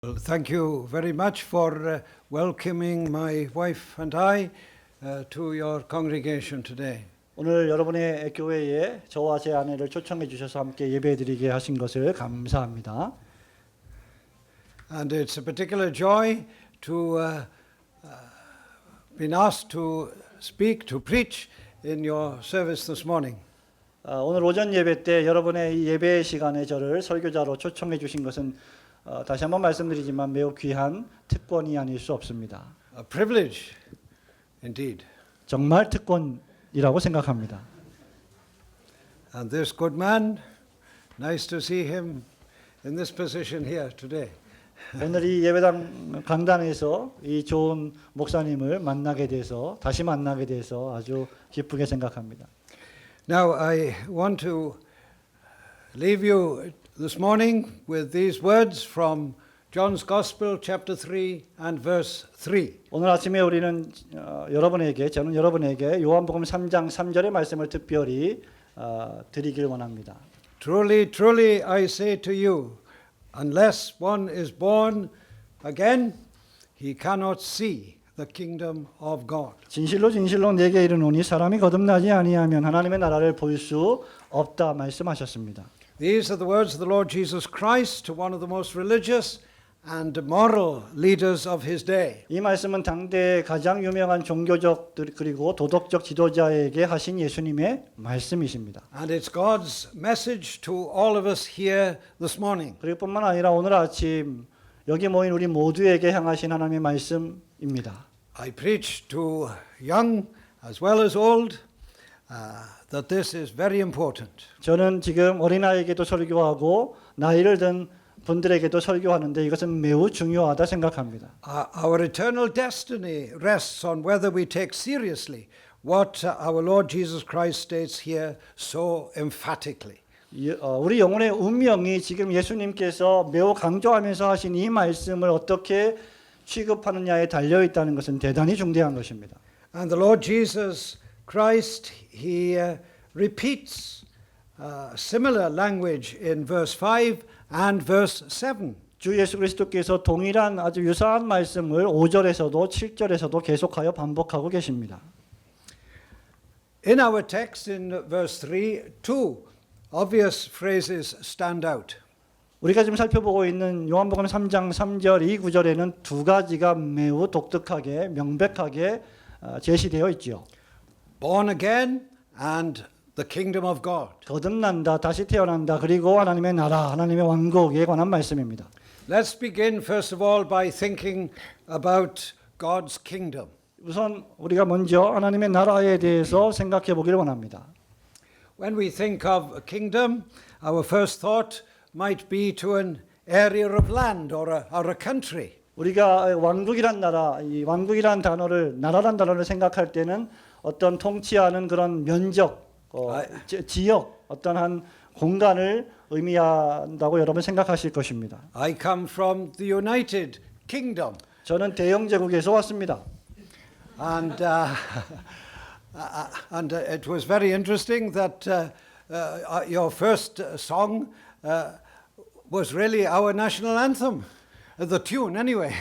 Well, thank you very much for welcoming my wife and I to your congregation today. 오늘 여러분의 교회에 저와 제 아내를 초청해 주셔서 함께 예배드리게 하신 것을 감사합니다. And it's a particular joy to been asked to speak, to preach in your service this morning. 오늘 오전 예배 때 여러분의 이 예배 시간에 저를 설교자로 초청해 주신 것은 다시 한번 말씀드리지만 매우 귀한 특권이 아닐 수 없습니다. A privilege, indeed. 정말 특권이라고 생각합니다. And this good man, nice to see him in this position here today. 오늘 이 예배당 강단에서 이 좋은 목사님을 만나게 돼서 다시 만나게 돼서 아주 기쁘게 생각합니다. Now I want to leave you this morning with these words from John's Gospel chapter 3 and verse 3. 오늘 아침에 우리는 저는 여러분에게 요한복음 3장 3절의 말씀을 특별히 드리길 원합니다. Truly, truly I say to you, unless one is born again, he cannot see the kingdom of God. 진실로 진실로 내게 이르노니 사람이 거듭나지 아니하면 하나님의 나라를 볼 수 없다 말씀하셨습니다. These are the words of the Lord Jesus Christ to one of the most religious and moral leaders of his day. 이 말씀은 당대의 가장 유명한 종교적 그리고 도덕적 지도자에게 하신 예수님의 말씀이십니다. And it's God's message to all of us here this morning. 그리고 뿐만 아니라 오늘 아침 여기 모인 우리 모두에게 향하신 하나님의 말씀입니다. I preach to young as well as old that this is very important. 저는 지금 어린아이에게도 설교하고 나이를 든 분들에게도 설교하는데 이것은 매우 중요하다 생각합니다. Our eternal destiny rests on whether we take seriously what our Lord Jesus Christ states here so emphatically. 우리 영혼의 운명이 지금 예수님께서 매우 강조하면서 하신 이 말씀을 어떻게 취급하느냐에 달려 있다는 것은 대단히 중대한 것입니다. And the Lord Jesus Christ, he repeats similar language in verse 5 and verse 7. 주 예수 그리스도께서 동일한 아주 유사한 말씀을 5절에서도 7절에서도 계속하여 반복하고 계십니다. In our text in verse 3, two obvious phrases stand out. 우리가 지금 살펴보고 있는 요한복음 3장 3절 이 구절에는 두 가지가 매우 독특하게 명백하게 제시되어 있지요. Born again and the kingdom of God. 거듭난다, 다시 태어난다, 그리고 하나님의 나라, 하나님의 왕국에 관한 말씀입니다. Let's begin first of all by thinking about God's kingdom. 우선 우리가 먼저 하나님의 나라에 대해서 생각해 보기를 원합니다. When we think of a kingdom, our first thought might be to an area of land or a country. 우리가 왕국이란 나라, 이 왕국이란 단어를 나라란 단어를 생각할 때는 어떤 통치하는 그런 면적, 지역, 어떤 한 공간을 의미한다고 여러분 생각하실 것입니다. I come from the United Kingdom. 저는 대영 제국에서 왔습니다. And it was very interesting that your first song was really our national anthem, the tune anyway.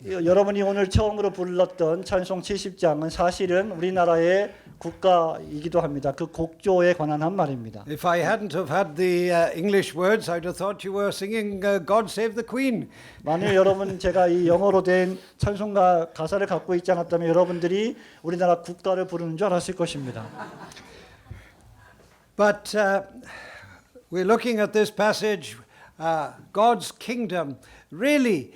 여러분이 오늘 처음으로 불렀던 찬송 70장은 사실은 우리나라의 국가이기도 합니다. 그 곡조에 관한 한 말입니다. If I hadn't have had the English words, I'd have thought you were singing God Save the Queen. 만일 여러분 제가 이 영어로 된 찬송가 가사를 갖고 있지 않았다면 여러분들이 우리나라 국가를 부르는 줄 알았을 것입니다. But we're looking at this passage, God's kingdom really,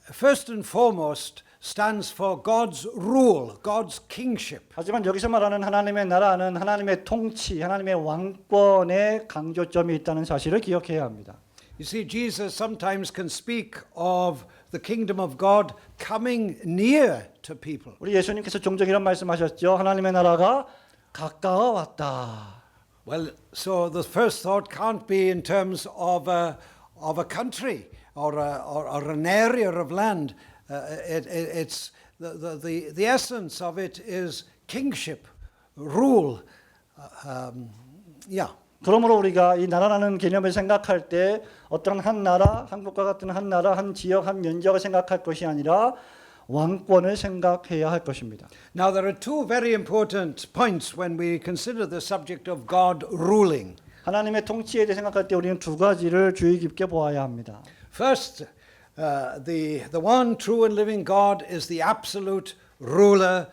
first and foremost, stands for God's rule, God's kingship. 하지만 여기서 말하는 하나님의 나라는 하나님의 통치, 하나님의 왕권의 강조점이 있다는 사실을 기억해야 합니다. You see, Jesus sometimes can speak of the kingdom of God coming near to people. 우리 예수님께서 종종 이런 말씀하셨죠. 하나님의 나라가 가까워 왔다. Well, so the first thought can't be in terms of a country or an area of land. It's the essence of it is kingship, rule. 그러므로 우리가 이 나라라는 개념을 생각할 때 어떤 한 나라, 한국과 같은 한 나라, 한 지역, 한 면적을 생각할 것이 아니라 왕권을 생각해야 할 것입니다. Now, there are two very important points when we consider the subject of God ruling. 하나님의 통치에 대해 생각할 때 우리는 두 가지를 주의 깊게 보아야 합니다. First, the one true and living God is the absolute ruler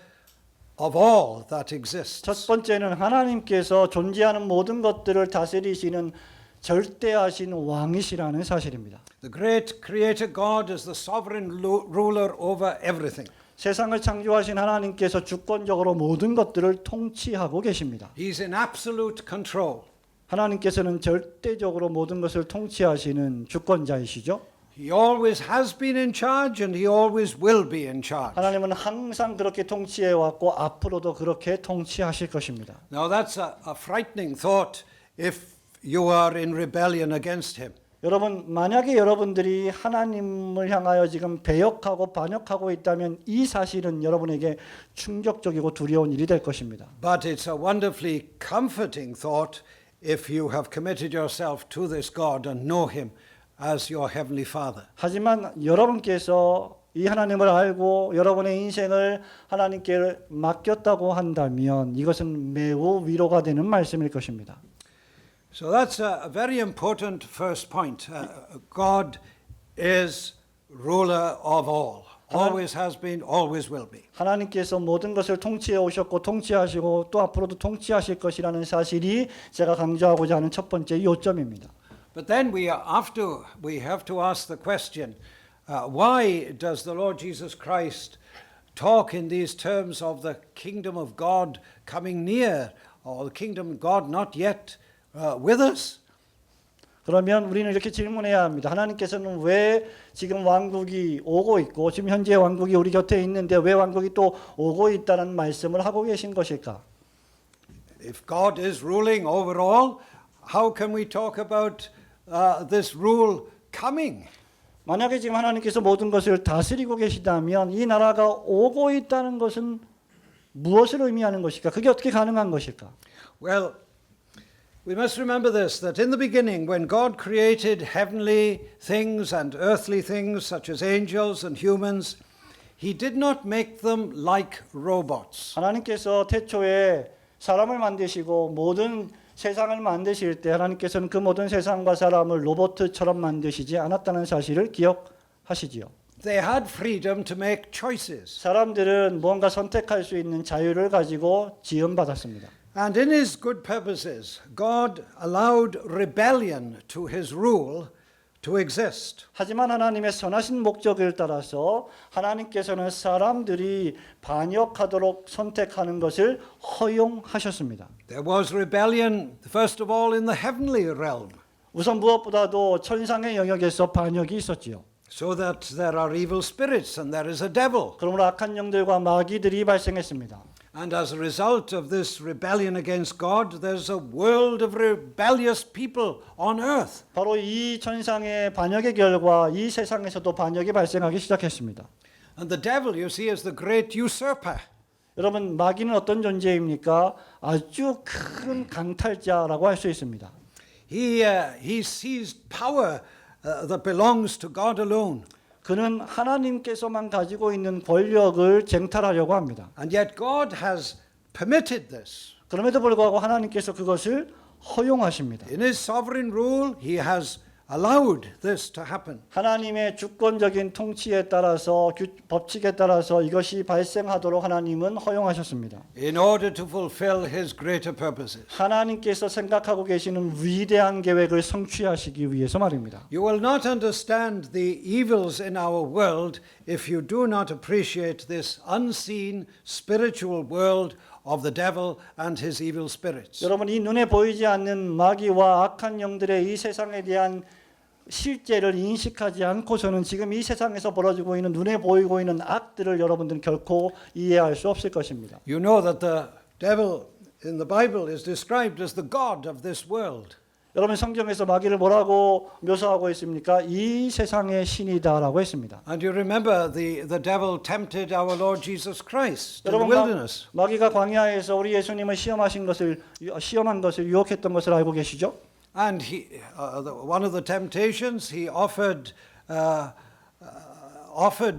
of all that exists. 첫 번째는 하나님께서 존재하는 모든 것들을 다스리시는 절대하신 왕이시라는 사실입니다. The great creator God is the sovereign ruler over everything. 세상을 창조하신 하나님께서 주권적으로 모든 것들을 통치하고 계십니다. He's in absolute control. 하나님께서는 절대적으로 모든 것을 통치하시는 주권자이시죠. He always has been in charge and he always will be in charge. 하나님은 항상 그렇게 통치해 왔고 앞으로도 그렇게 통치하실 것입니다. Now that's a frightening thought if you are in rebellion against him. 여러분, 만약에 여러분들이 하나님을 향하여 지금 배역하고 반역하고 있다면 이 사실은 여러분에게 충격적이고 두려운 일이 될 것입니다. But it's a wonderfully comforting thought if you have committed yourself to this God and know him as your heavenly Father. 하지만 여러분께서 이 하나님을 알고 여러분의 인생을 하나님께 맡겼다고 한다면 이것은 매우 위로가 되는 말씀일 것입니다. So that's a very important first point. God is ruler of all. Always has been, always will be. 하나님께서 모든 것을 통치해 오셨고 통치하시고 또 앞으로도 통치하실 것이라는 사실이 제가 강조하고자 하는 첫 번째 요점입니다. But then we have to ask the question, why does the Lord Jesus Christ talk in these terms of the kingdom of God coming near, or the kingdom of God not yet with us? 그러면 우리는 이렇게 질문해야 합니다. 하나님께서는 왜 지금 왕국이 오고 있고 지금 현재 왕국이 우리 곁에 있는데 왜 왕국이 또 오고 있다는 말씀을 하고 계신 것일까? If God is ruling over all, how can we talk about this rule coming? 만약에 지금 하나님께서 모든 것을 다스리고 계시다면 이 나라가 오고 있다는 것은 무엇을 의미하는 것일까? 그게 어떻게 가능한 것일까? Well, we must remember this, that in the beginning, when God created heavenly things and earthly things, such as angels and humans, He did not make them like robots. 하나님께서 태초에 사람을 만드시고 모든 세상을 만드실 때 하나님께서는 그 모든 세상과 사람을 로봇처럼 만드시지 않았다는 사실을 기억하시지요. They had freedom to make choices. 사람들은 뭔가 선택할 수 있는 자유를 가지고 지음받았습니다. And in His good purposes, God allowed rebellion to His rule to exist. 하지만 하나님의 선하신 목적을 따라서 하나님께서는 사람들이 반역하도록 선택하는 것을 허용하셨습니다. There was rebellion, first of all, in the heavenly realm, 우선 무엇보다도 천상의 영역에서 반역이 있었지요. so that there are evil spirits and there is a devil. 그러므로 악한 영들과 마귀들이 발생했습니다. And as a result of this rebellion against God, there's a world of rebellious people on earth. 바로 이 천상의 반역의 결과 이 세상에서도 반역이 발생하기 시작했습니다. And the devil, you see, is the great usurper. 여러분, 마귀는 어떤 존재입니까? 아주 큰 강탈자라고 할 수 있습니다. He seized power that belongs to God alone. 그는 하나님께서만 가지고 있는 권력을 쟁탈하려고 합니다. And yet God has permitted this. 그럼에도 불구하고 하나님께서 그것을 허용하십니다. In His sovereign rule, He has allowed this to happen. 하나님의 주권적인 통치에 따라서 법칙에 따라서 이것이 발생하도록 하나님은 허용하셨습니다. In order to fulfill His greater purposes. 하나님께서 생각하고 계시는 위대한 계획을 성취하시기 위해서 말입니다. You will not understand the evils in our world if you do not appreciate this unseen spiritual world of the devil and his evil spirits. 여러분, 이 눈에 보이지 않는 마귀와 악한 영들의 이 세상에 대한 실제를 인식하지 않고서는 지금 이 세상에서 벌어지고 있는 눈에 보이고 있는 악들을 여러분들은 결코 이해할 수 없을 것입니다. You know that the devil in the Bible is described as the god of this world. 여러분 성경에서 마귀를 뭐라고 묘사하고 있습니까? 이 세상의 신이다라고 했습니다. And you remember the devil tempted our Lord Jesus Christ in the 여러분 wilderness. 마귀가 광야에서 우리 예수님을 시험한 것을 유혹했던 것을 알고 계시죠? And one of the temptations, he offered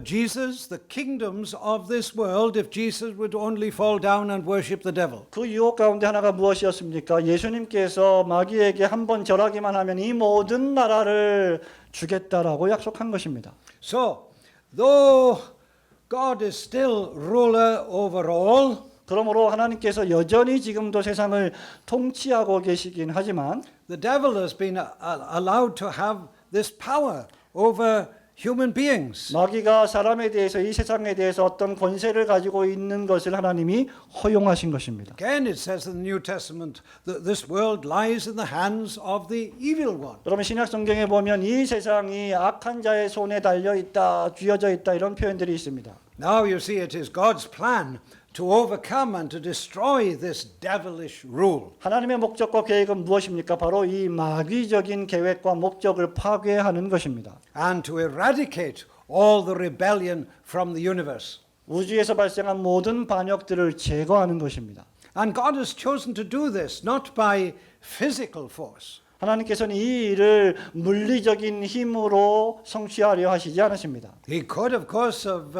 Jesus the kingdoms of this world if Jesus would only fall down and worship the devil. 그 유혹 가운데 하나가 무엇이었습니까? 예수님께서 마귀에게 한번 절하기만 하면 이 모든 나라를 주겠다라고 약속한 것입니다. So, though God is still ruler over all, 그러므로 하나님께서 여전히 지금도 세상을 통치하고 계시긴 하지만 the devil has been allowed to have this power over human beings. 마귀가 사람에 대해서 이 세상에 대해서 어떤 권세를 가지고 있는 것을 하나님이 허용하신 것입니다. Again, it says in the New Testament that this world lies in the hands of the evil one. 여러분 신약 성경에 보면 이 세상이 악한 자의 손에 달려 있다, 쥐어져 있다 이런 표현들이 있습니다. Now you see it is God's plan to overcome and to destroy this devilish rule. 하나님의 목적과 계획은 무엇입니까? 바로 이 마귀적인 계획과 목적을 파괴하는 것입니다. And to eradicate all the rebellion from the universe. 우주에서 발생한 모든 반역들을 제거하는 것입니다. And God has chosen to do this not by physical force. 하나님께서는 이 일을 물리적인 힘으로 성취하려 하시지 않으십니다. He could of course have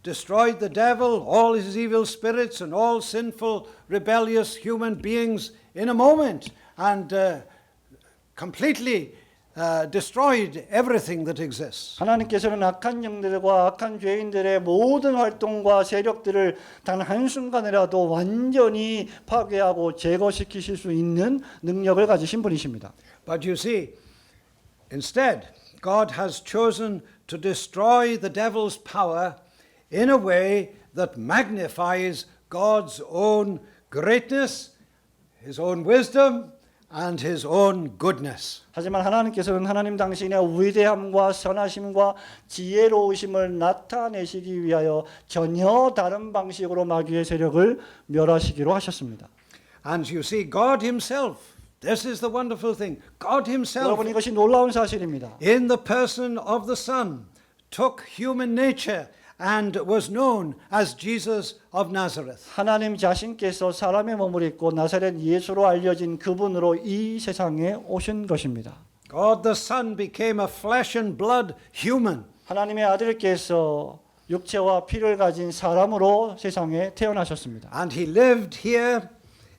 destroyed the devil, all his evil spirits and all sinful rebellious human beings in a moment and completely destroyed everything that exists. 하나님께서는 악한 영들과 악한 죄인들의 모든 활동과 세력들을 단 한순간이라도 완전히 파괴하고 제거시키실 수 있는 능력을 가지신 분이십니다. But you see, instead, God has chosen to destroy the devil's power in a way that magnifies God's own greatness, his own wisdom, and his own goodness. 하지만 하나님께서는 하나님 당신의 위대함과 선하심과 지혜로우심을 나타내시기 위하여 전혀 다른 방식으로 마귀의 세력을 멸하시기로 하셨습니다. And you see, God himself, this is the wonderful thing, God himself, 여러분 이것이 놀라운 사실입니다. in the person of the Son, took human nature and was known as Jesus of Nazareth. 하나님 자신께서 사람의 몸을 입고 나사렛 예수로 알려진 그분으로 이 세상에 오신 것입니다. God the Son became a flesh and blood human. 하나님의 아들께서 육체와 피를 가진 사람으로 세상에 태어나셨습니다. And he lived here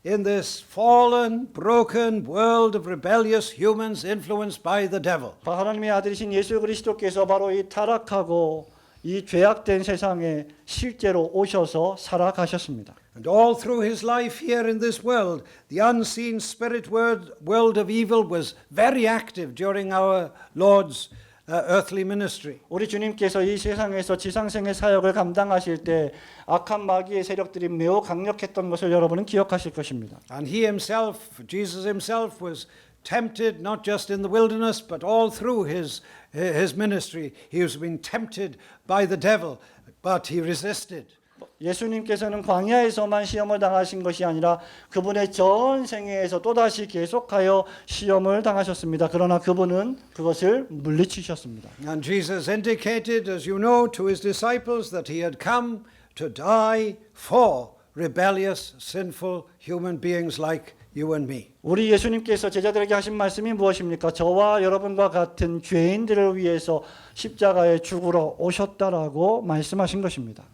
in this fallen, broken world of rebellious humans influenced by the devil. 하나님의 아들이신 예수 그리스도께서 바로 이 타락하고 이 죄악된 세상에 실제로 오셔서 살아가셨습니다. And all through his life here in this world, the unseen spirit world of evil was very active during our Lord's earthly ministry. 우리 주님께서 이 세상에서 지상생의 사역을 감당하실 때 악한 마귀의 세력들이 매우 강력했던 것을 여러분은 기억하실 것입니다. And he himself, Jesus himself, was tempted not just in the wilderness but all through his ministry. He was being tempted by the devil, but he resisted. 예수님께서는 광야에서만 시험을 당하신 것이 아니라 그분의 전 생애에서 또다시 계속하여 시험을 당하셨습니다. 그러나 그분은 그것을 물리치셨습니다. And Jesus indicated, as you know, to his disciples that he had come to die for rebellious, sinful human beings like you and me. 우리 예수님께서 제자들에게 하신 말씀이 무엇입니까? 저와 여러분과 같은 죄인들을 위해서 십자가에 죽으러 오셨다라고 말씀하신 것입니다.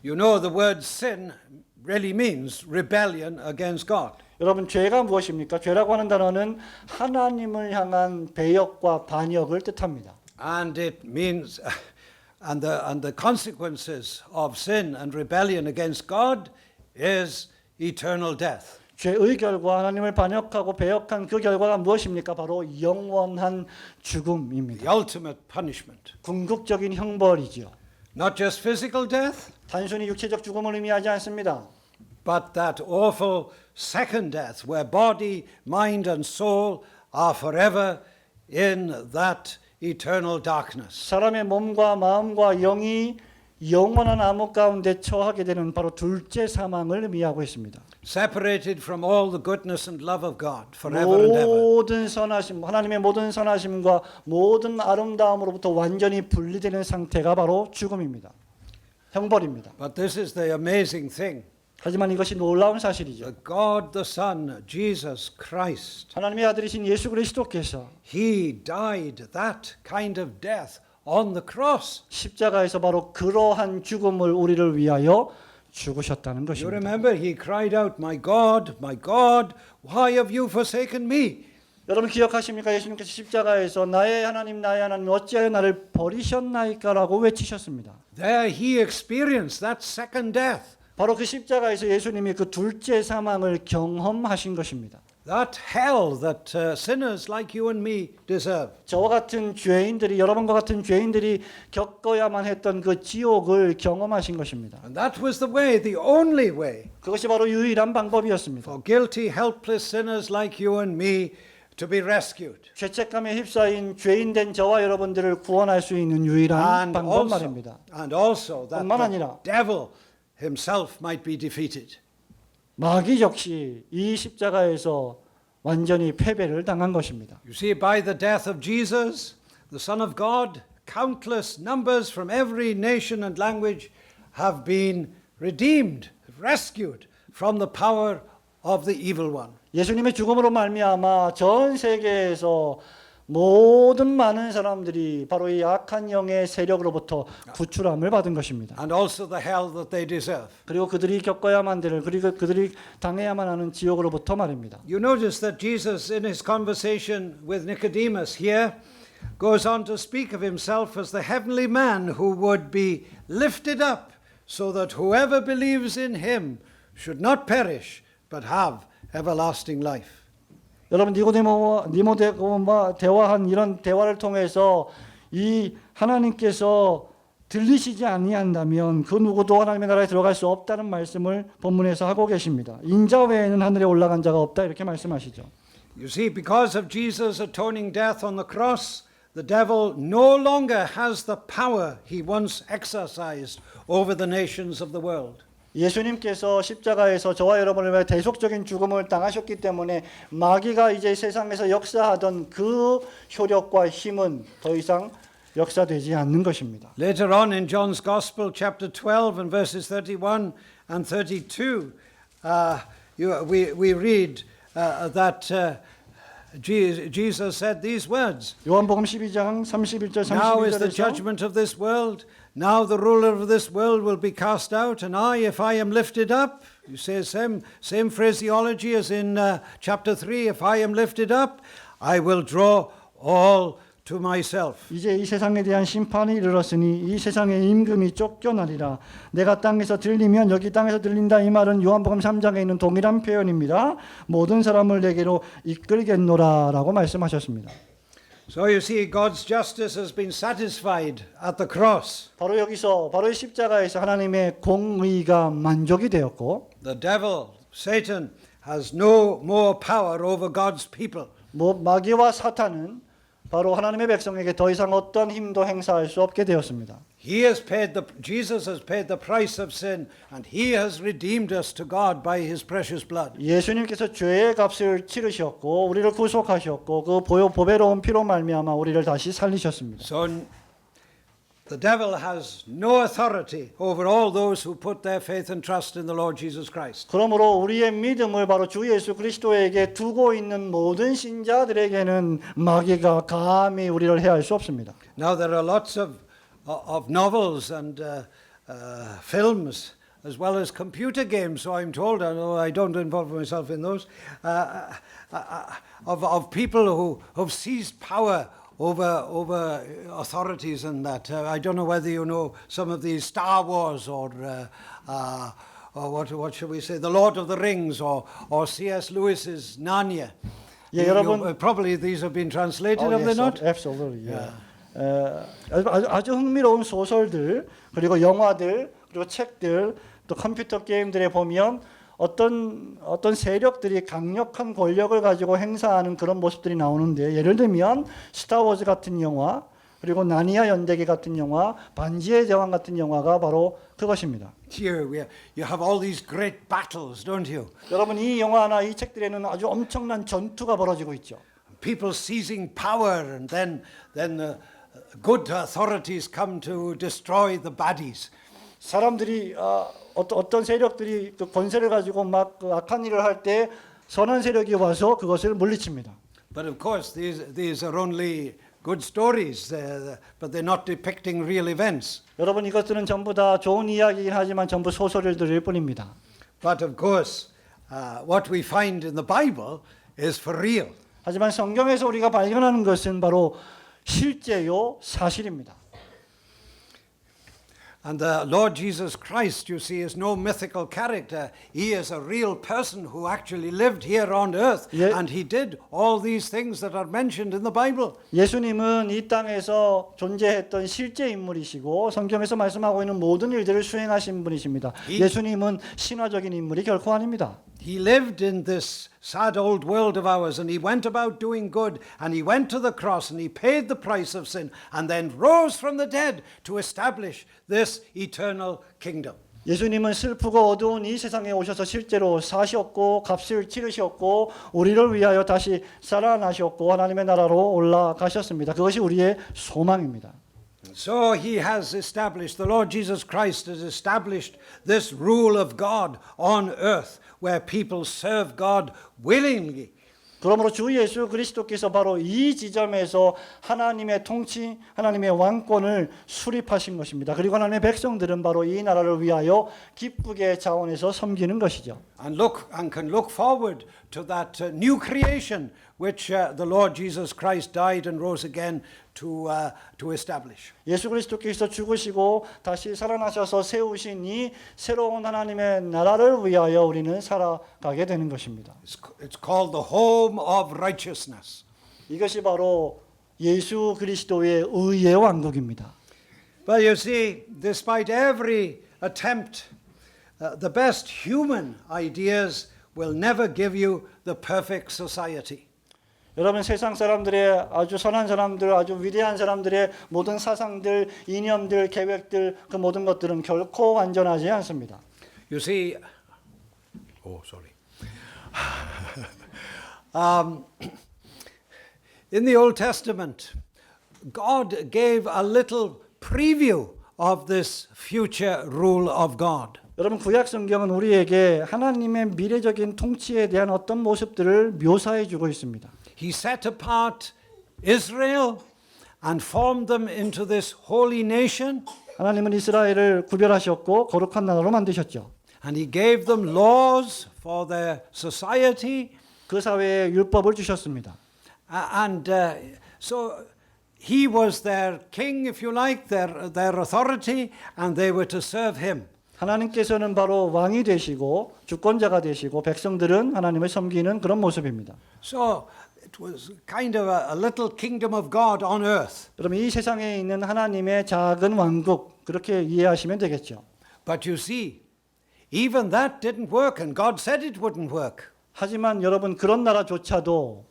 You know the word sin really means rebellion against God. 여러분 죄가 무엇입니까? 죄라고 하는 단어는 하나님을 향한 배역과 반역을 뜻합니다. And it means and the consequences of sin and rebellion against God is eternal death. 죄의 결과 하나님을 반역하고 배역한 그 결과가 무엇입니까? 바로 영원한 죽음입니다. The ultimate punishment. 궁극적인 형벌이지요. Not just physical death, 단순히 육체적 죽음을 의미하지 않습니다. but that awful second death where body, mind and soul are forever in that eternal darkness. 사람의 몸과 마음과 영이 영원한 암흑 가운데 처하게 되는 바로 둘째 사망을 의미하고 있습니다. Separated from all the goodness and love of God forever and ever. 모든 선하심, 하나님의 모든 선하심과 모든 아름다움으로부터 완전히 분리되는 상태가 바로 죽음입니다. 형벌입니다. But this is the amazing thing. 하지만 이것이 놀라운 사실이죠. That God the Son, Jesus Christ, 하나님의 아들이신 예수 그리스도께서 He died that kind of death on the cross. 십자가에서 바로 그러한 죽음을 우리를 위하여 죽으셨다는 You 것입니다. remember, He cried out, my God, why have you forsaken me? 여러분 기억하십니까? 예수님께서 십자가에서 나의 하나님 어찌하여 나를 버리셨나이까라고 외치셨습니다. There He experienced that second death. 바로 그 십자가에서 예수님이 그 둘째 사망을 경험하신 것입니다. That hell that sinners like you and me deserve. 저와 같은 죄인들이 여러분과 같은 죄인들이 겪어야만 했던 그 지옥을 경험하신 것입니다. And that was the way, the only way, 그것이 바로 유일한 방법이었습니다. for guilty, helpless sinners like you and me to be rescued. 죄책감에 휩싸인 죄인된 저와 여러분들을 구원할 수 있는 유일한 방법 말입니다. And also that 뿐만 the 아니라 devil himself might be defeated. 마귀 역시 이 십자가에서 완전히 패배를 당한 것입니다. You see, by the death of Jesus, the Son of God, countless numbers from every nation and language have been redeemed, rescued from the power of the evil one. 예수님의 죽음으로 말미암아 전 세계에서 모든 많은 사람들이 바로 이 악한 영의 세력으로부터 구출함을 받은 것입니다. And also the hell that they deserve. 그리고 그들이 겪어야만 될 그리고 그들이 당해야만 하는 지옥으로부터 말입니다. You notice that Jesus, in his conversation with Nicodemus here, goes on to speak of himself as the heavenly man who would be lifted up so that whoever believes in him should not perish but have everlasting life. 여러분 니모데모와 대화한 이런 대화를 통해서 이 하나님께서 들리시지 아니한다면 그 누구도 하나님의 나라에 들어갈 수 없다는 말씀을 본문에서 하고 계십니다. 인자 외에는 하늘에 올라간 자가 없다 이렇게 말씀하시죠. You see, because of Jesus' atoning death on the cross, the devil no longer has the power he once exercised over the nations of the world. 예수님께서 십자가에서 저와 여러분을 위해 대속적인 죽음을 당하셨기 때문에 마귀가 이제 세상에서 역사하던 그 효력과 힘은 더 이상 역사되지 않는 것입니다. Later on in John's Gospel, chapter 12 and verses 31 and 32, we read that Jesus said these words. 요한복음 12장 31절 'Now is the 32절에서 judgment of this world. Now the ruler of this world will be cast out, and if I am lifted up, you say same phraseology as in chapter 3, if I am lifted up, I will draw all to myself. 이제 이 세상에 대한 심판이 이르렀으니 이 세상의 임금이 쫓겨나리라. 내가 땅에서 들리면 여기 땅에서 들린다. 이 말은 요한복음 3장에 있는 동일한 표현입니다. 모든 사람을 내게로 이끌겠노라라고 말씀하셨습니다. So you see, God's justice has been satisfied at the cross. 바로 여기서 바로 이 십자가에서 하나님의 공의가 만족이 되었고 The devil, Satan, has no more power over God's people. 마귀와 사탄은 바로 하나님의 백성에게 더 이상 어떤 힘도 행사할 수 없게 되었습니다. Jesus has paid the price of sin, and He has redeemed us to God by His precious blood. 예수님께서 죄의 값을 치르셨고 우리를 구속하셨고 그 보배로운 피로 말미암아 우리를 다시 살리셨습니다. So the devil has no authority over all those who put their faith and trust in the Lord Jesus Christ. 그러므로 우리의 믿음을 바로 주 예수 그리스도에게 두고 있는 모든 신자들에게는 마귀가 감히 우리를 해할 수 없습니다. Now there are lots of novels and films as well as computer games, so I'm told, although I don't involve myself in those, of people who have seized power over authorities and that. I don't know whether you know some of these Star Wars or what should we say, The Lord of the Rings or C.S. Lewis's Narnia. 예, 여러분, probably these have been translated, have they not? Absolutely. 아주 흥미로운 소설들 그리고 영화들 그리고 책들 또 컴퓨터 게임들에 보면 어떤 세력들이 강력한 권력을 가지고 행사하는 그런 모습들이 나오는데 예를 들면 스타워즈 같은 영화 그리고 나니아 연대기 같은 영화, 반지의 제왕 같은 영화가 바로 그것입니다. Here you have all these great battles, don't you? 여러분 이 영화나 이 책들에는 아주 엄청난 전투가 벌어지고 있죠. People seizing power, and then the good authorities come to destroy the baddies. 사람들이 어떤 세력들이 그 권세를 가지고 막 그 악한 일을 할 때 선한 세력이 와서 그것을 물리칩니다. But of course, these are only good stories, but they're not depicting real events. 여러분 이것들은 전부 다 좋은 이야기이긴 하지만 전부 소설일 뿐입니다. But of course, what we find in the Bible is for real. 하지만 성경에서 우리가 발견하는 것은 바로 실제요 사실입니다. And the Lord Jesus Christ, you see, is no mythical character. He is a real person who actually lived here on earth, and he did all these things that are mentioned in the Bible. 예수님은 이 땅에서 존재했던 실제 인물이시고 성경에서 말씀하고 있는 모든 일들을 수행하신 분이십니다. 예수님은 신화적인 인물이 결코 아닙니다. He lived in this sad old world of ours, and he went about doing good, and he went to the cross, and he paid the price of sin, and then rose from the dead to establish this eternal kingdom. 예수님은 슬프고 어두운 이 세상에 오셔서 실제로 사셨고 값을 치르셨고 우리를 위하여 다시 살아나셨고 하나님의 나라로 올라가셨습니다. 그것이 우리의 소망입니다. So he has established, the Lord Jesus Christ has established this rule of God on earth, where people serve God willingly. 그러므로 주 예수 그리스도께서 바로 이 지점에서 하나님의 통치, 하나님의 왕권을 수립하신 것입니다. 그리고 하나님의 백성들은 바로 이 나라를 위하여 기쁘게 자원해서 섬기는 것이죠. And can look forward to that new creation which the Lord Jesus Christ died and rose again to establish. 예수 그리스도께서 죽으시고 다시 살아나셔서 세우신 이 새로운 하나님의 나라를 위하여 우리는 살아가게 되는 것입니다. It's called the home of righteousness. 이것이 바로 예수 그리스도의 의의 왕국입니다. But you see, despite every attempt, the best human ideas will never give you the perfect society. 여러분 세상 사람들의 아주 선한 사람들, 아주 위대한 사람들의 모든 사상들, 이념들, 계획들 그 모든 것들은 결코 완전하지 않습니다. You see, in the Old Testament, God gave a little preview of this future rule of God. 여러분 구약 성경은 우리에게 하나님의 미래적인 통치에 대한 어떤 모습들을 묘사해 주고 있습니다. He set apart Israel and formed them into this holy nation. 하나님은 이스라엘을 구별하셨고 거룩한 나라로 만드셨죠. And he gave them laws for their society. 그 사회에 율법을 주셨습니다. And so he was their king, if you like, their authority, and they were to serve him. 하나님께서는 바로 왕이 되시고 주권자가 되시고 백성들은 하나님을 섬기는 그런 모습입니다. So it was kind of a little kingdom of God on earth. 여러분 이 세상에 있는 하나님의 작은 왕국 그렇게 이해하시면 되겠죠. But you see, even that didn't work, and God said it wouldn't work. 하지만 여러분 그런 나라조차도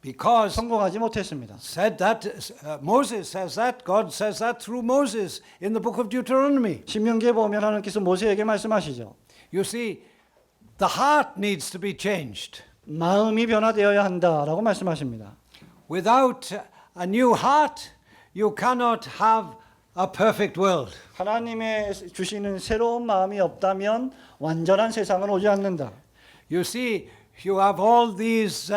Because 성공하지 못했습니다. said that Moses says that, God says that through Moses in the book of Deuteronomy. 신명기에 보면 하나님께서 모세에게 말씀하시죠. You see, the heart needs to be changed. 마음이 변화되어야 한다라고 말씀하십니다. Without a new heart, you cannot have a perfect world. 하나님의 주시는 새로운 마음이 없다면 완전한 세상은 오지 않는다. You see, you have all these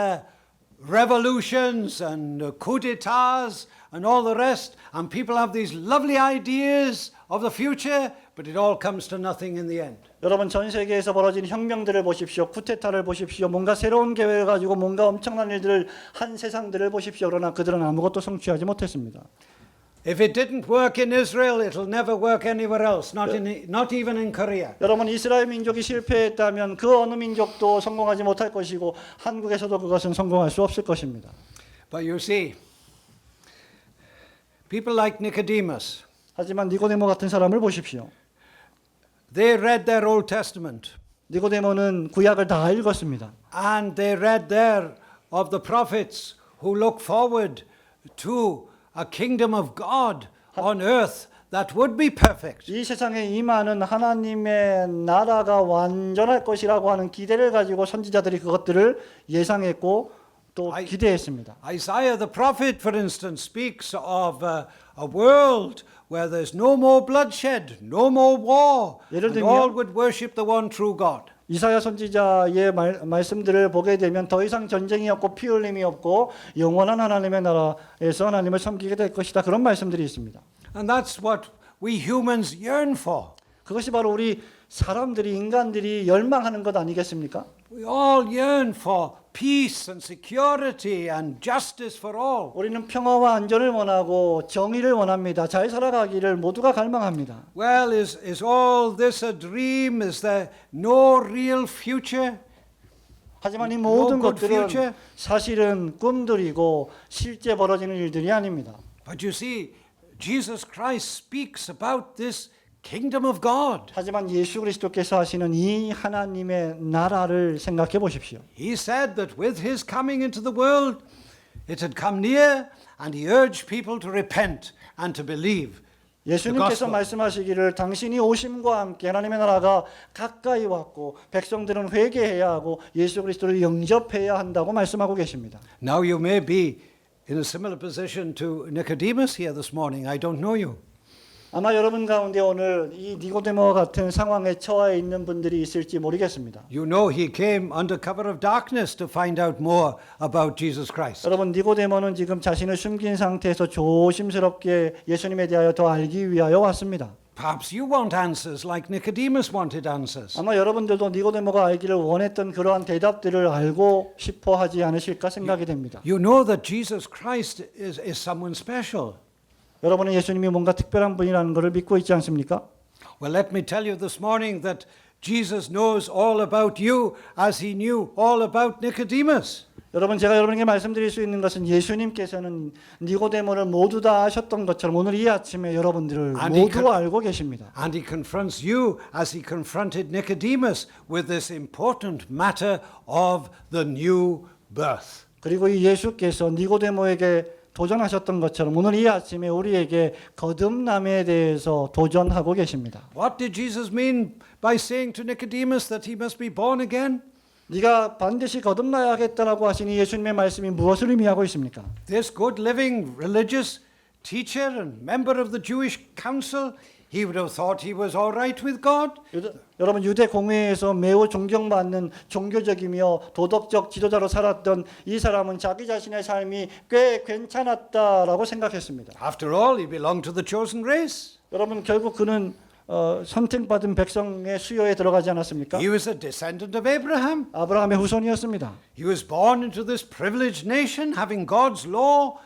revolutions and coup d'etats and all the rest, and people have these lovely ideas of the future, but it all comes to nothing in the end. 여러분 전 세계에서 벌어진 혁명들을 보십시오. 쿠데타를 보십시오. 뭔가 새로운 계획을 가지고 뭔가 엄청난 일들을 한 세상들을 보십시오. 그러나 그들은 아무것도 성취하지 못했습니다. If it didn't work in Israel, it'll never work anywhere else, not even in Korea. 여러분 이스라엘 민족이 실패했다면 그 어느 민족도 성공하지 못할 것이고 한국에서도 그것은 성공할 수 없을 것입니다. But you see, people like Nicodemus, 하지만 니고데모 같은 사람을 보십시오. they read their Old Testament. 니고데모는 구약을 다 읽었습니다. And they read there of the prophets who look forward to a kingdom of God on earth that would be perfect. 이 세상에 임하는 하나님의 나라가 완전할 것이라고 하는 기대를 가지고 선지자들이 그것들을 예상했고 또 기대했습니다. Isaiah the prophet, for instance, speaks of a world where there's no more bloodshed, no more war, 예를 and 들면- all would worship the one true God. 이사야 선지자의 말씀들을 보게 되면 더 이상 전쟁이 없고 피 흘림이 없고 영원한 하나님의 나라에서 하나님을 섬기게 될 것이다. 그런 말씀들이 있습니다. And that's what we humans yearn for. 그것이 바로 우리 사람들이 인간들이 열망하는 것 아니겠습니까? We all yearn for peace and security and justice for all. 우리는 평화와 안전을 원하고 정의를 원합니다. 잘 살아가기를 모두가 갈망합니다. Well, is all this a dream? Is there no real future? 하지만 이 모든 No good 것들은 future. 사실은 꿈들이고 실제 벌어지는 일들이 아닙니다. But you see, Jesus Christ speaks about this kingdom of God. 하지만 예수 그리스도께서 하시는 이 하나님의 나라를 생각해 보십시오. He said that with his coming into the world, it had come near, and he urged people to repent and to believe. 예수님께서 gospel. 말씀하시기를 당신이 오심과 함께 하나님의 나라가 가까이 왔고 백성들은 회개해야 하고 예수 그리스도를 영접해야 한다고 말씀하고 계십니다. Now you may be in a similar position to Nicodemus here this morning. I don't know you. 아마 여러분 가운데 오늘 이 니고데모와 같은 상황에 처해 있는 분들이 있을지 모르겠습니다. You know he came under cover of darkness to find out more about Jesus Christ. 여러분 니고데모는 지금 자신을 숨긴 상태에서 조심스럽게 예수님에 대하여 더 알기 위하여 왔습니다. Perhaps you want answers like Nicodemus wanted answers. 아마 여러분들도 니고데모가 알기를 원했던 그러한 대답들을 알고 싶어 하지 않으실까 생각이 됩니다. You know that Jesus Christ is someone special. 여러분은 예수님이 뭔가 특별한 분이라는 것을 믿고 있지 않습니까? Well, let me tell you this morning that Jesus knows all about you as he knew all about Nicodemus. 여러분 제가 여러분에게 말씀드릴 수 있는 것은 예수님께서는 니고데모를 모두 다 아셨던 것처럼 오늘 이 아침에 여러분들을 아니, 모두 알고 계십니다. And he confronts you as he confronted Nicodemus with this important matter of the new birth. 그리고 이 예수께서 니고데모에게 도전하셨던 것처럼 오늘 이 아침에 우리에게 거듭남에 대해서 도전하고 계십니다. What did Jesus mean by saying to Nicodemus that he must be born again? 네가 반드시 거듭나야 하겠다라고 하신 이 예수님의 말씀이 무엇을 의미하고 있습니까? This good living religious teacher and member of the Jewish council, he would have thought he was all right with God. 여러분 유대 공회에서 매우 존경받는 종교적이며 도덕적 지도자로 살았던 이 사람은 자기 자신의 삶이 꽤 괜찮았다라고 생각했습니다. After all, he belonged to the chosen race. 여러분 결국 그는 선택받은 백성의 수요에 들어가지 않았습니까? He was a descendant of Abraham. 아브라함의 후손이었습니다. He was born into this privileged nation, having God's law.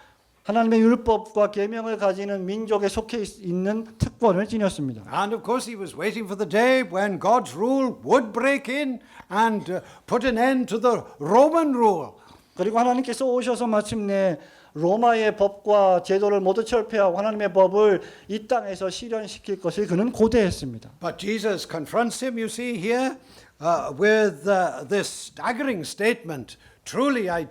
하나님의 율법과 계명을 가지는 민족에 속해 있는 특권을 지녔습니다. And of course, he was waiting for the day when God's rule would break in and put an end to the Roman rule. 그리고 하나님께서 오셔서 마침내 로마의 법과 제도를 모두 철폐하고 하나님의 법을 이 땅에서 실현시킬 것을 그는 고대했습니다. But Jesus confronts him, you see here, with this staggering statement. Truly, I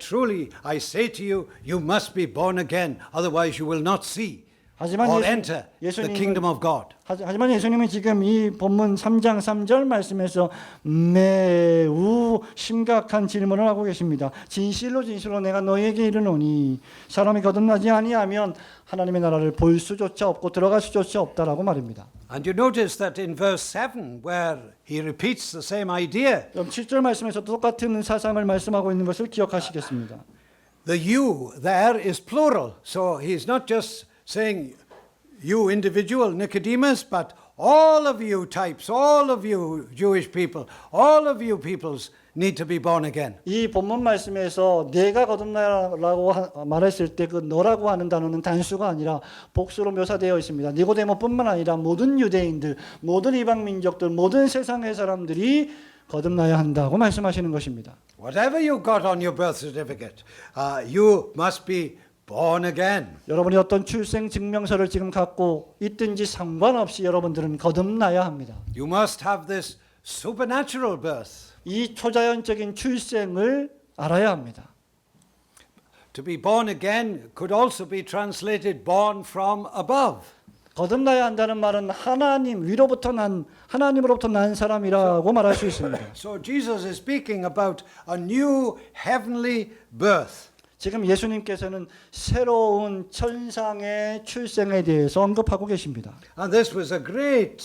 say to you, you must be born again, otherwise you will not see or enter the kingdom of God. 하지만 예수님은 지금 이 본문 3장 3절 말씀에서 매우 심각한 질문을 하고 계십니다. 진실로 내가 너희에게 이르노니 사람이 거듭나지 아니하면 하나님의 나라를 볼 수조차 없고 들어갈 수조차 없다라고 말입니다. And you notice that in verse 7 where he repeats the same idea. 7절 말씀에서 똑같은 사상을 말씀하고 있는 것을 기억하시겠습니다. The you there is plural. So he's not just saying you individual Nicodemus, but all of you types, all of you Jewish people, all of you peoples need to be born again. 이 본문 말씀에서 내가 거듭나라고 말했을 때 그 너라고 하는 단어는 단수가 아니라 복수로 묘사되어 있습니다. 니고데모뿐만 아니라 모든 유대인들, 모든 이방 민족들, 모든 세상의 사람들이 거듭나야 한다고 말씀하시는 것입니다. Whatever you got on your birth certificate, you must be born again. 여러분이 어떤 출생 증명서를 지금 갖고 있든지 상관없이 여러분들은 거듭나야 합니다. You must have this supernatural birth. 이 초자연적인 출생을 알아야 합니다. To be born again could also be translated born from above. 거듭나야 한다는 말은 하나님으로부터 난 사람이라고 말할 수 있습니다. So Jesus is speaking about a new heavenly birth. 지금 예수님께서는 새로운 천상의 출생에 대해서 언급하고 계십니다. And this was a great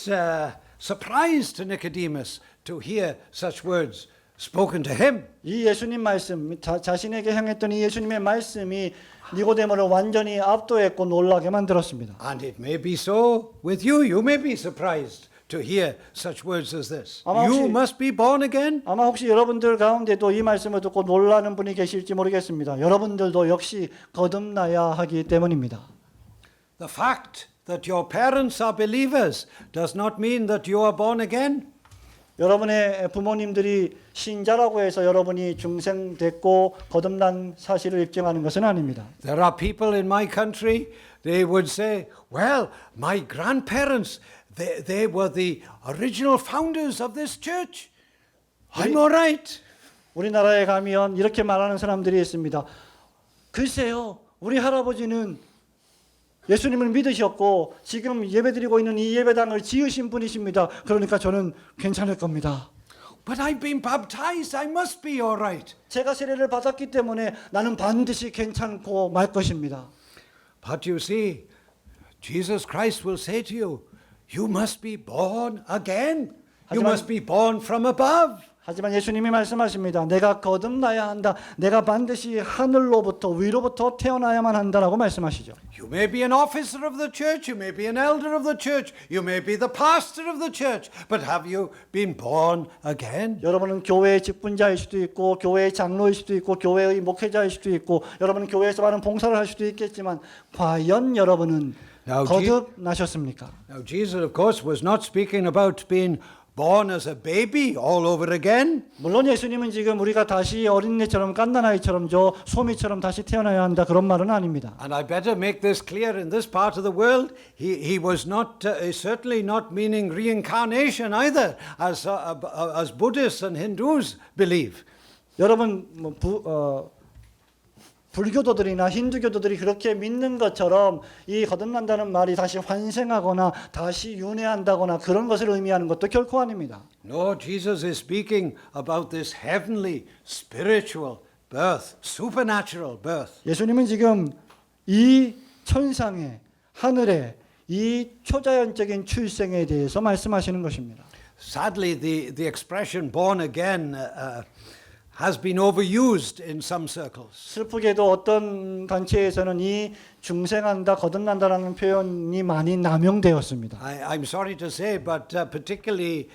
surprise to Nicodemus to hear such words spoken to him. 이 예수님 말씀, 자신에게 향했던 이 예수님의 말씀이 니고데모를 완전히 압도했고 놀라게 만들었습니다. And it may be so with you. You may be surprised to hear such words as this. 아마 You 혹시- must be born again. 아마 혹시 여러분들 가운데도 이 말씀을 듣고 놀라는 분이 계실지 모르겠습니다. 여러분들도 역시 거듭나야 하기 때문입니다. The fact that your parents are believers does not mean that you are born again. 여러분의 부모님들이 신자라고 해서 여러분이 중생됐고 거듭난 사실을 입증하는 것은 아닙니다. There are people in my country, they would say, well, my grandparents, they were the original founders of this church. I'm all right. 우리나라에 가면 이렇게 말하는 사람들이 있습니다. 글쎄요, 우리 할아버지는 예수님을 믿으셨고 지금 예배드리고 있는 이 예배당을 지으신 분이십니다. 그러니까 저는 괜찮을 겁니다. But I've been baptized. I must be all right. 제가 세례를 받았기 때문에 나는 반드시 괜찮고 말 것입니다. But you see, Jesus Christ will say to you, you must be born again. You 하지만- must be born from above. 하지만 예수님이 말씀하십니다. 내가 거듭나야 한다. 내가 반드시 하늘로부터 위로부터 태어나야만 한다라고 말씀하시죠. You may be an officer of the church, you may be an elder of the church, you may be the pastor of the church, but have you been born again? 여러분은 교회의 직분자일 수도 있고 교회의 장로일 수도 있고 교회의 목회자일 수도 있고 여러분은 교회에서 많은 봉사를 할 수도 있겠지만 과연 여러분은 Now, 거듭나셨습니까? Now, Jesus, of course, was not speaking about being born as a baby all over again. 물론 예수님은 지금 우리가 다시 어린애처럼 갓난아이처럼 소미처럼 다시 태어나야 한다 그런 말은 아닙니다. And I better make this clear in this part of the world. He was not certainly not meaning reincarnation either, as Buddhists and Hindus believe. 여러분 불교도들이나 힌두교도들이 그렇게 믿는 것처럼 이 거듭난다는 말이 다시 환생하거나 다시 윤회한다거나 그런 것을 의미하는 것도 결코 아닙니다. No, Jesus is speaking about this heavenly, spiritual birth, supernatural birth. 예수님은 지금 이 천상의 하늘의 이 초자연적인 출생에 대해서 말씀하시는 것입니다. Sadly, the expression born again has been overused in some circles. 슬프게도 어떤 단체에서는 이 중생한다, 거듭난다라는 표현이 많이 남용되었습니다. I'm sorry to say, but particularly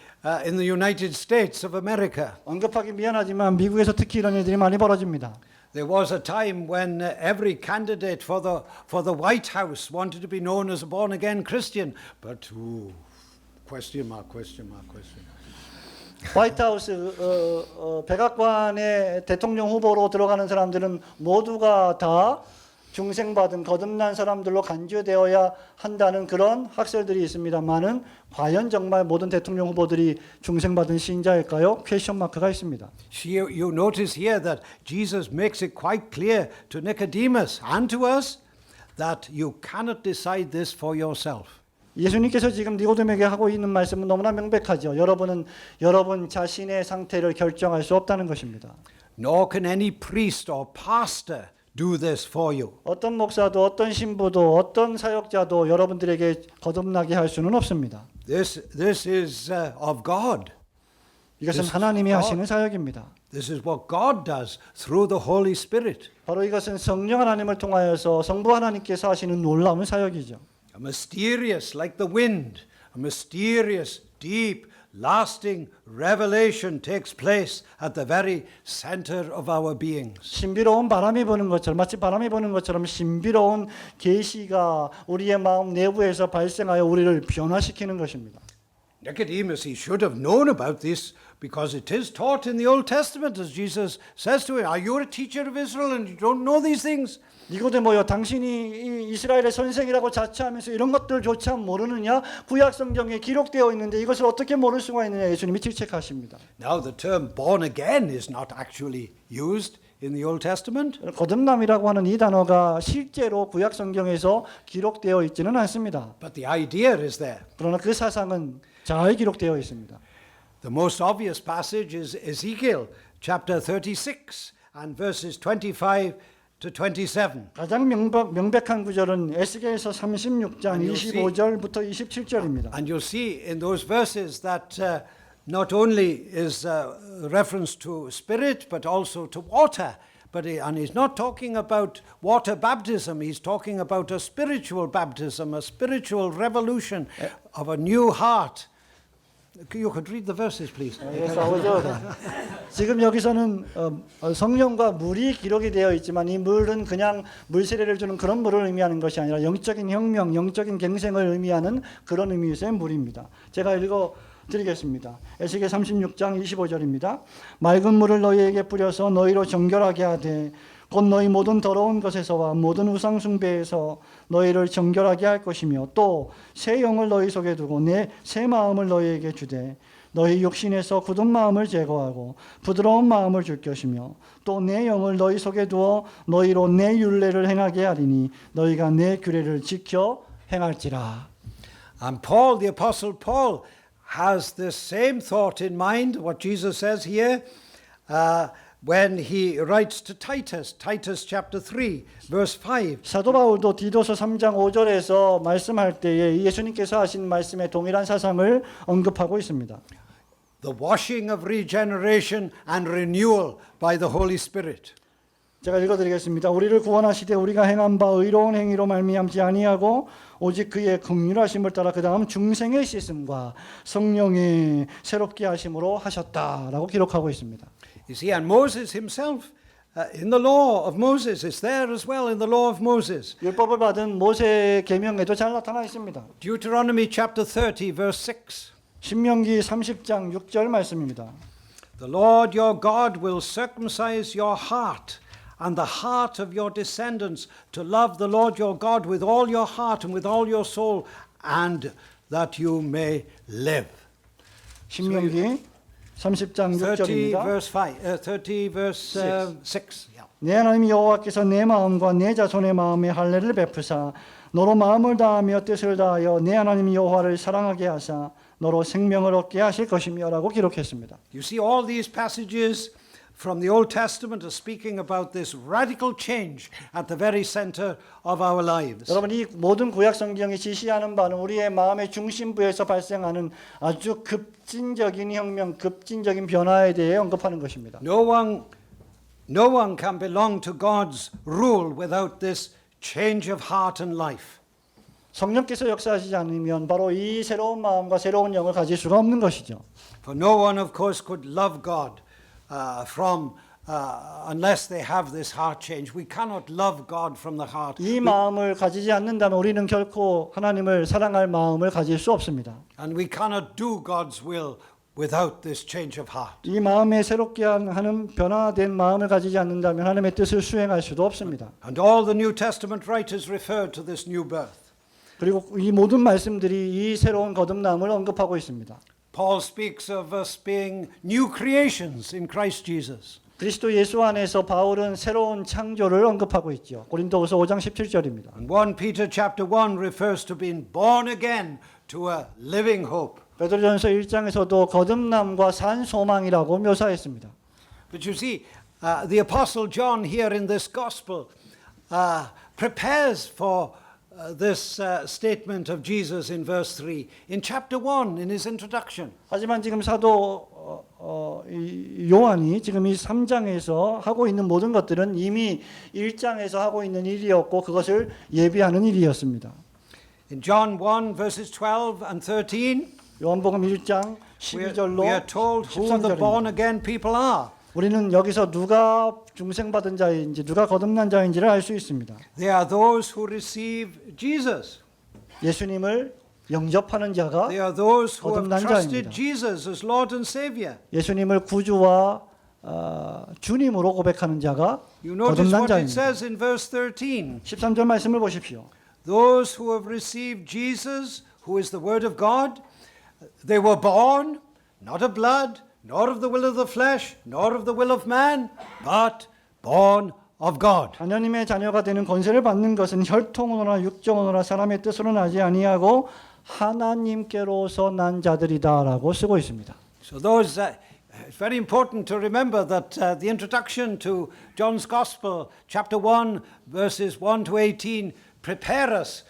in the United States of America, 언급하기 미안하지만 미국에서 특히 이런 일들이 많이 벌어집니다. there was a time when every candidate for the White House wanted to be known as a born-again Christian, but question mark. 화이트하우스 백악관의 대통령 후보로 들어가는 사람들은 모두가 다 중생받은 거듭난 사람들로 간주되어야 한다는 그런 학설들이 있습니다만은 과연 정말 모든 대통령 후보들이 중생받은 신자일까요? 퀘스천 마크가 있습니다. You notice here that Jesus makes it quite clear to Nicodemus and to us that you cannot decide this for yourself. 예수님께서 지금 니고데모에게 하고 있는 말씀은 너무나 명백하죠. 여러분은 여러분 자신의 상태를 결정할 수 없다는 것입니다. Nor can any priest or pastor do this for you. 어떤 목사도 어떤 신부도 어떤 사역자도 여러분들에게 거듭나게 할 수는 없습니다. This is of God. 이것은 하나님이 하시는 사역입니다. This is what God does through the Holy Spirit. 바로 이것은 성령 하나님을 통하여서 성부 하나님께서 하시는 놀라운 사역이죠. A mysterious, like the wind, a mysterious, deep, lasting revelation takes place at the very center of our beings. 신비로운 바람이 부는 것처럼 마치 바람이 부는 것처럼 신비로운 계시가 우리의 마음 내부에서 발생하여 우리를 변화시키는 것입니다. Nicodemus, he should have known about this because it is taught in the Old Testament, as Jesus says to him, are you a teacher of Israel and you don't know these things? 니고데모여, 당신이 이스라엘의 선생이라고 자처하면서 이런 것들조차 모르느냐? 구약 성경에 기록되어 있는데 이것을 어떻게 모를 수가 있느냐? 예수님이 질책하십니다. Now the term born again is not actually used in the Old Testament. 거듭남이라고 하는 이 단어가 실제로 구약 성경에서 기록되어 있지는 않습니다. But the idea is there. 그러나 그 사상은 잘 기록되어 있습니다. The most obvious passage is Ezekiel chapter 36 and verses 25 to 27. 가장 명백한 구절은 에스겔서 36장 And you'll see- 25절부터 27절입니다. And you'll see in those verses that not only is reference to spirit, but also to water. And he's not talking about water baptism, he's talking about a spiritual baptism, a spiritual revolution of a new heart. You could read the verses, please. 지금 여기서는 성령과 물이 기록이 되어 있지만 이 물은 그냥 물세례를 주는 그런 물을 의미하는 것이 아니라 영적인 혁명, 영적인 갱생을 의미하는 그런 의미에서의 물입니다. 제가 읽어 드리겠습니다. 에스겔 36장 25절입니다. 맑은 물을 너희에게 뿌려서 너희로 정결하게 하되 곧 너희 모든 더러운 것에서와 모든 우상 숭배에서 너희를 정결하게 할 것이며 또 새 영을 너희 속에 두고 내 새 마음을 너희에게 주되 너희 육신에서 굳은 마음을 제거하고 부드러운 마음을 줄 것이며 또 내 영을 너희 속에 두어 너희로 내 율례를 행하게 하리니 너희가 내 규례를 지켜 행할지라. And Paul, the Apostle Paul, has this same thought in mind, what Jesus says here, when he writes to Titus, Titus chapter 3, verse 5. 사도 바울도 디도서 3장 5절에서 말씀할 때에 예수님께서 하신 말씀에 동일한 사상을 언급하고 있습니다. The washing of regeneration and renewal by the Holy Spirit. 제가 읽어드리겠습니다. 우리를 구원하시되 우리가 행한 바 의로운 행위로 말미암지 아니하고 오직 그의 긍휼하심을 따라 그 다음 중생의 씻음과 성령의 새롭게 하심으로 하셨다라고 기록하고 있습니다. You see, and Moses himself, in the law of Moses, is there as well in the law of Moses. 율법을 받은 모세의 계명에도 잘 나타나 있습니다. Deuteronomy chapter 30, verse 6. 신명기 30장 6절 말씀입니다. The Lord your God will circumcise your heart and the heart of your descendants to love the Lord your God with all your heart and with all your soul, and that you may live. 신명기 30장 30 6절입니다. verse 5, 30 verse 6. Yeah. 내 하나님 여호와께서 내 마음과 내 자손의 마음에 할례를 베푸사 너로 마음을 다하며 뜻을 다하여 내 하나님 여호와를 사랑하게 하사 너로 생명을 얻게 하실 것이며라고 기록했습니다. You see, all these passages from the Old Testament are speaking about this radical change at the very center of our lives. 여러분 이 모든 구약 성경이 지시하는 바는 우리의 마음의 중심부에서 발생하는 아주 급진적인 혁명, 급진적인 변화에 대해 언급하는 것입니다. No one can belong to God's rule without this change of heart and life. 성령께서 역사하시지 않으면 바로 이 새로운 마음과 새로운 영을 가질 수가 없는 것이죠. For no one, of course, could love God unless they have this heart change. We cannot love God from the heart. 이 마음을 가지지 않는다면 우리는 결코 하나님을 사랑할 마음을 가질 수 없습니다. And we cannot do God's will without this change of heart. 이 마음에 새롭게 하는 변화된 마음을 가지지 않는다면 하나님의 뜻을 수행할 수도 없습니다. And all the New Testament writers refer to this new birth. 그리고 이 모든 말씀들이 이 새로운 거듭남을 언급하고 있습니다. Paul speaks of us being new creations in Christ Jesus. 그리스도 예수 안에서 바울은 새로운 창조를 언급하고 있죠. 고린도후서 5장 17절입니다. And 1 Peter chapter 1 refers to being born again to a living hope. 베드로전서 1장에서도 거듭남과 산 소망이라고 묘사했습니다. But you see, the Apostle John here in this gospel prepares for this statement of Jesus in verse 3 in chapter 1 in his introduction. 하지만 지금 사도 요한이 지금 이 3장에서 하고 있는 모든 것들은 이미 1장에서 하고 있는 일이었고 그것을 예비하는 일이었습니다. In John 1 verses 12 and 13, 요한복음 1장 we 12절로 are told who the 13절입니다. born again people are. 우리는 여기서 누가 중생받은 자인지 누가 거듭난 자인지를 알 수 있습니다. They are those who receive Jesus. 예수님을 영접하는 자가 They are those who have 거듭난 trusted 자입니다. Jesus as Lord and Savior. 예수님을 구주와 주님으로 고백하는 자가 You notice 거듭난 what it 자입니다. says in verse 13. 13절 말씀을 보십시오. Those who have received Jesus, who is the Word of God, they were born not of blood, nor of the will of the flesh, nor of the will of man, but born of God. 하나님의 자녀가 되는 권세를 받는 것은 혈통으로나 육정으로나 사람의 뜻으로 나지 아니하고 하나님께로서 난 자들이다라고 쓰고 있습니다. So those, it's very important to remember that the introduction to John's Gospel, chapter 1, verses 1 to 18, prepare us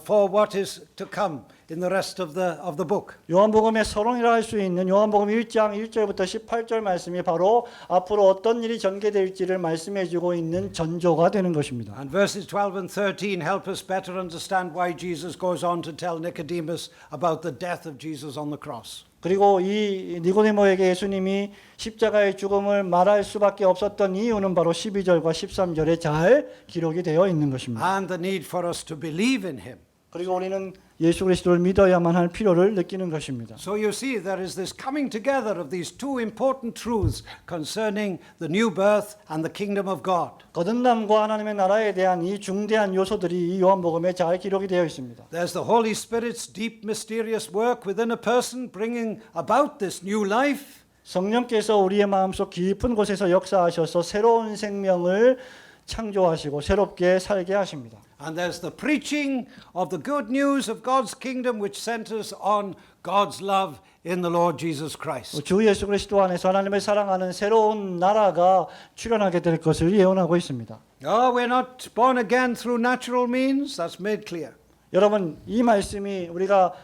for what is to come in the rest of the book. 요한복음의 서론이라 할 수 있는 요한복음 1장 1절부터 18절 말씀이 바로 앞으로 어떤 일이 전개될지를 말씀해 주고 있는 전조가 되는 것입니다. And verses 12 and 13 help us better understand why Jesus goes on to tell Nicodemus about the death of Jesus on the cross. 그리고 이 니고데모에게 예수님이 십자가의 죽음을 말할 수밖에 없었던 이유는 바로 12절과 13절에 잘 기록이 되어 있는 것입니다. And the need for us to believe in him. 그리고 우리는 예수 그리스도를 믿어야만 할 필요를 느끼는 것입니다. So you see there is this coming together of these two important truths concerning the new birth and the kingdom of God. 거듭남과 하나님의 나라에 대한 이 중대한 요소들이 이 요한복음에 잘 기록이 되어 있습니다. There's the Holy Spirit's deep mysterious work within a person bringing about this new life. 성령께서 우리의 마음속 깊은 곳에서 역사하셔서 새로운 생명을 창조하시고 새롭게 살게 하십니다. And there's the preaching of the good news of God's kingdom which centers on God's love in the Lord Jesus Christ. 주 예수 그리스도 안에서 하나님을 사랑하는 새로운 나라가 출현하게 될 것을 예언하고 있습니다. Oh, we're not born again through natural means. That's made clear. 여러분, 이 말씀이 우리가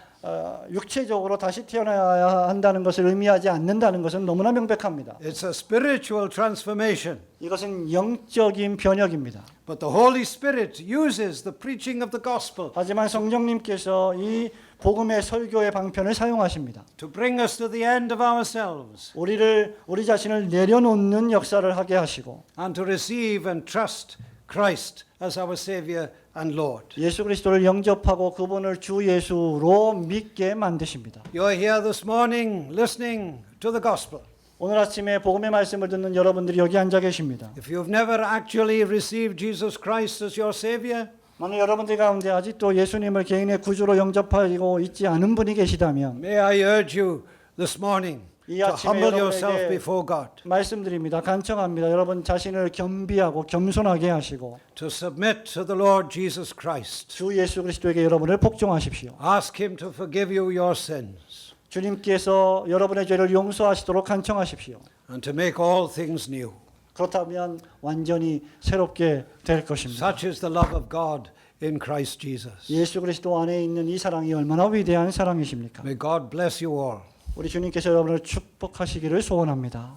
육체적으로 다시 태어나야 한다는 것을 의미하지 않는다는 것은 너무나 명백합니다. It's a spiritual transformation. 이것은 영적인 변혁입니다. But the Holy Spirit uses the preaching of the gospel 하지만 성령님께서 이 복음의 설교의 방편을 사용하십니다. to bring us to the end of ourselves 우리 자신을 내려놓는 역사를 하게 하시고 and to receive and trust Christ as our Savior and Lord. 예수 그리스도를 영접하고 그분을 주 예수로 믿게 만드십니다. You're here this morning listening to the gospel. 오늘 아침에 복음의 말씀을 듣는 여러분들이 여기 앉아 계십니다. If you've never actually received Jesus Christ as your Savior, 만약 여러분들 가운데 아직도 예수님을 개인의 구주로 영접하고 있지 않은 분이 계시다면 may I urge you this morning 이 to 아침에 humble yourself 여러분에게 before God, 말씀드립니다. 간청합니다. 여러분 자신을 겸비하고 겸손하게 하시고 to submit to the Lord Jesus Christ. 주 예수 그리스도에게 여러분을 복종하십시오. Ask Him to forgive you your sins 주님께서 여러분의 죄를 용서하시도록 간청하십시오. and to make all things new. 그렇다면 완전히 새롭게 될 것입니다. Such is the love of God in Christ Jesus. 예수 그리스도 안에 있는 이 사랑이 얼마나 위대한 사랑이십니까? May God bless you all. 우리 주님께서 여러분을 축복하시기를 소원합니다.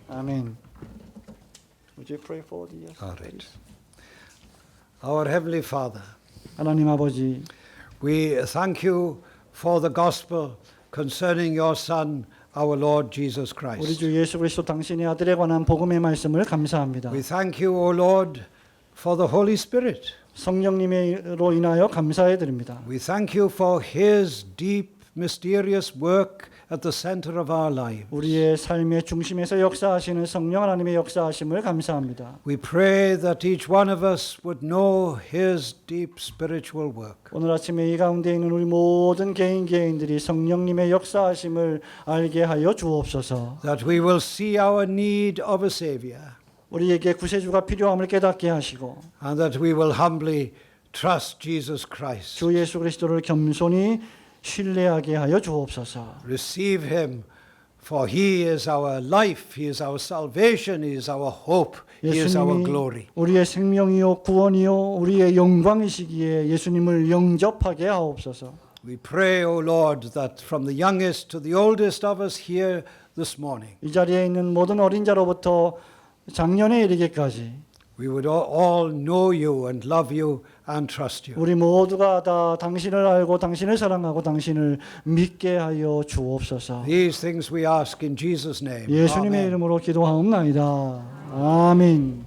아멘. Would you pray for the All right. Our Heavenly Father, 하나님 아버지, we thank you for the gospel concerning your Son, our Lord Jesus 우리 Christ. 주 예수 그리스도 당신의 아들에 관한 복음의 말씀을 감사합니다. We thank you, O Lord, for the Holy Spirit. 성령님으로 인하여 감사해 드립니다. We thank you for His deep, mysterious work at the center of our lives. 우리의 삶의 중심에서 역사하시는 성령 하나님의 역사하심을 감사합니다. We pray that each one of us would know His deep spiritual work. 오늘 아침에 이 가운데 있는 우리 모든 개인들이 성령님의 역사하심을 알게 하여 주옵소서. That we will see our need of a Savior. 우리에게 구세주가 필요함을 깨닫게 하시고 And that we will humbly trust Jesus Christ. 주 예수 그리스도를 겸손히 신뢰하게 하여 주옵소서. Receive Him, for He is our life, He is our salvation, He is our hope, He is our 예수님이 glory. 우리의 생명이요 구원이요 우리의 영광이시기에 예수님을 영접하게 하옵소서. We pray, O Lord, that from the youngest to the oldest of us here this morning, 이 자리에 있는 모든 어린 자로부터 작년에 이르기까지 we would all know you and love you and trust you. 우리 모두가 다 당신을 알고 당신을 사랑하고 당신을 믿게 하여 주옵소서. These things we ask in Jesus' name. 예수님의 Amen. 이름으로 기도하옵나이다. 아멘.